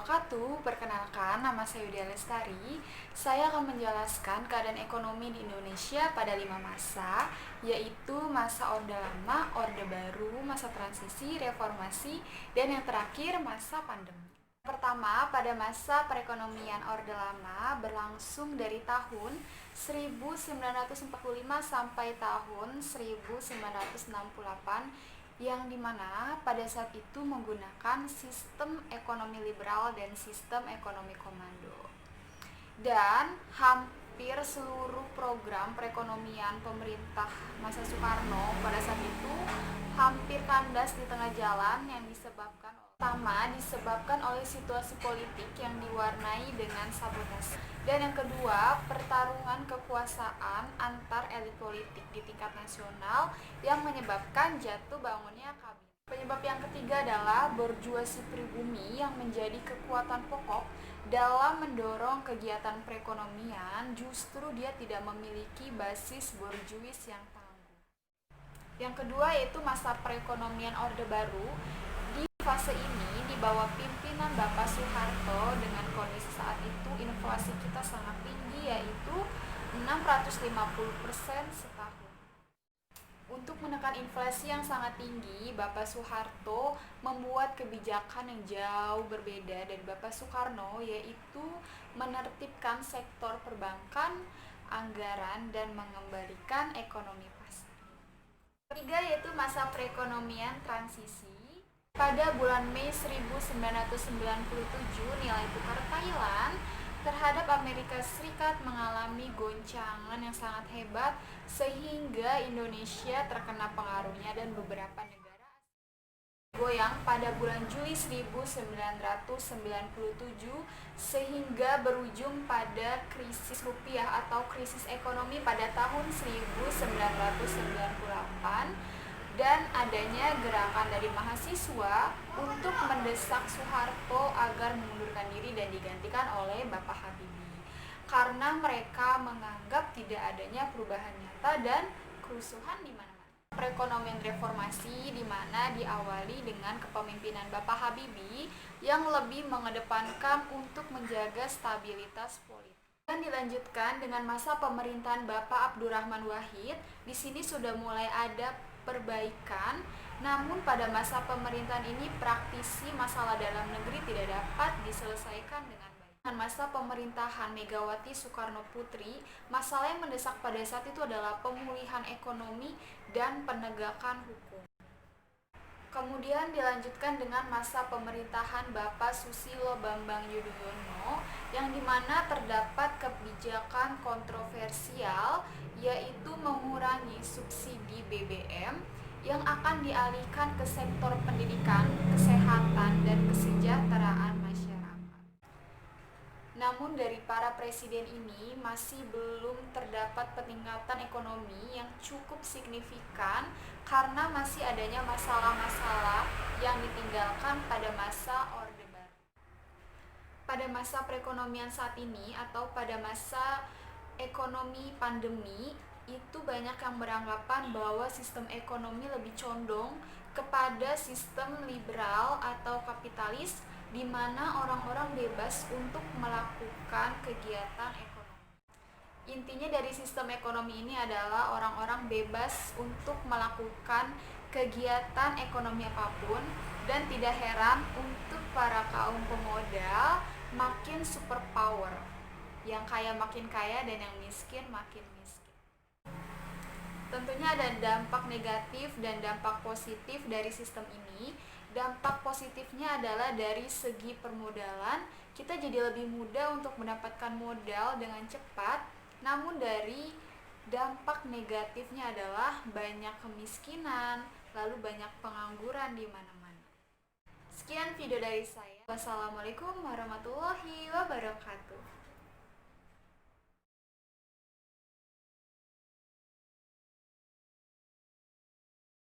wabarakatuh. Perkenalkan, nama saya Yudia Lestari. Saya akan menjelaskan keadaan ekonomi di Indonesia pada 5 masa, yaitu masa Orde Lama, Orde Baru, masa transisi, reformasi, dan yang terakhir masa pandemi. Pertama, pada masa perekonomian Orde Lama berlangsung dari tahun 1945 sampai tahun 1968, yang dimana pada saat itu menggunakan sistem ekonomi liberal dan sistem ekonomi komando. Dan hampir seluruh program perekonomian pemerintah masa Soekarno pada saat itu hampir kandas di tengah jalan, yang disebabkan oleh situasi politik yang diwarnai dengan sabotase. Dan yang kedua, pertarungan kekuasaan antar elit politik di tingkat nasional yang menyebabkan jatuh bangunnya kabinet. Penyebab yang ketiga adalah borjuasi pribumi yang menjadi kekuatan pokok dalam mendorong kegiatan perekonomian. Justru dia tidak memiliki basis borjuis yang tangguh. Yang kedua yaitu masa perekonomian Orde Baru. Di fase ini di bawah pimpinan Bapak Soeharto, dengan kondisi saat itu inflasi kita sangat tinggi, yaitu 650% setahun. Untuk menekan inflasi yang sangat tinggi, Bapak Soeharto membuat kebijakan yang jauh berbeda dari Bapak Soekarno, yaitu menertibkan sektor perbankan, anggaran, dan mengembalikan ekonomi pasar. Ketiga yaitu masa perekonomian transisi. Pada bulan Mei 1997, nilai tukar Thailand terhadap Amerika Serikat mengalami goncangan yang sangat hebat, sehingga Indonesia terkena pengaruhnya dan beberapa negara goyang pada bulan Juli 1997, sehingga berujung pada krisis rupiah atau krisis ekonomi pada tahun 1998, dan adanya gerakan dari mahasiswa untuk mendesak Soeharto agar mengundurkan diri dan digantikan oleh Bapak Habibie, karena mereka menganggap tidak adanya perubahan nyata dan kerusuhan di mana-mana. Perekonomian reformasi di mana diawali dengan kepemimpinan Bapak Habibie yang lebih mengedepankan untuk menjaga stabilitas politik. Dan dilanjutkan dengan masa pemerintahan Bapak Abdurrahman Wahid. Di sini sudah mulai ada perbaikan, namun pada masa pemerintahan ini praktisi masalah dalam negeri tidak dapat diselesaikan dengan baik. Dengan masa pemerintahan Megawati Soekarno Putri, masalah yang mendesak pada saat itu adalah pemulihan ekonomi dan penegakan hukum. Kemudian dilanjutkan dengan masa pemerintahan Bapak Susilo Bambang Yudhoyono, yang dimana terdapat kebijakan kontroversial, yaitu mengurangi subsidi BBM yang akan dialihkan ke sektor pendidikan, kesehatan, dan kesejahteraan masyarakat. Namun dari para presiden ini masih belum terdapat peningkatan ekonomi yang cukup signifikan, karena masih adanya masalah-masalah yang ditinggalkan pada masa Orde Baru. Pada masa perekonomian saat ini atau pada masa ekonomi pandemi, itu banyak yang beranggapan bahwa sistem ekonomi lebih condong kepada sistem liberal atau kapitalis, di mana orang-orang bebas untuk melakukan kegiatan ekonomi. Intinya dari sistem ekonomi ini adalah orang-orang bebas untuk melakukan kegiatan ekonomi apapun, dan tidak heran untuk para kaum pemodal makin superpower. Yang kaya makin kaya dan yang miskin makin miskin. Tentunya ada dampak negatif dan dampak positif dari sistem ini. Dampak positifnya adalah dari segi permodalan, kita jadi lebih mudah untuk mendapatkan modal dengan cepat. Namun dari dampak negatifnya adalah banyak kemiskinan, lalu banyak pengangguran di mana-mana. Sekian video dari saya. Wassalamualaikum warahmatullahi wabarakatuh.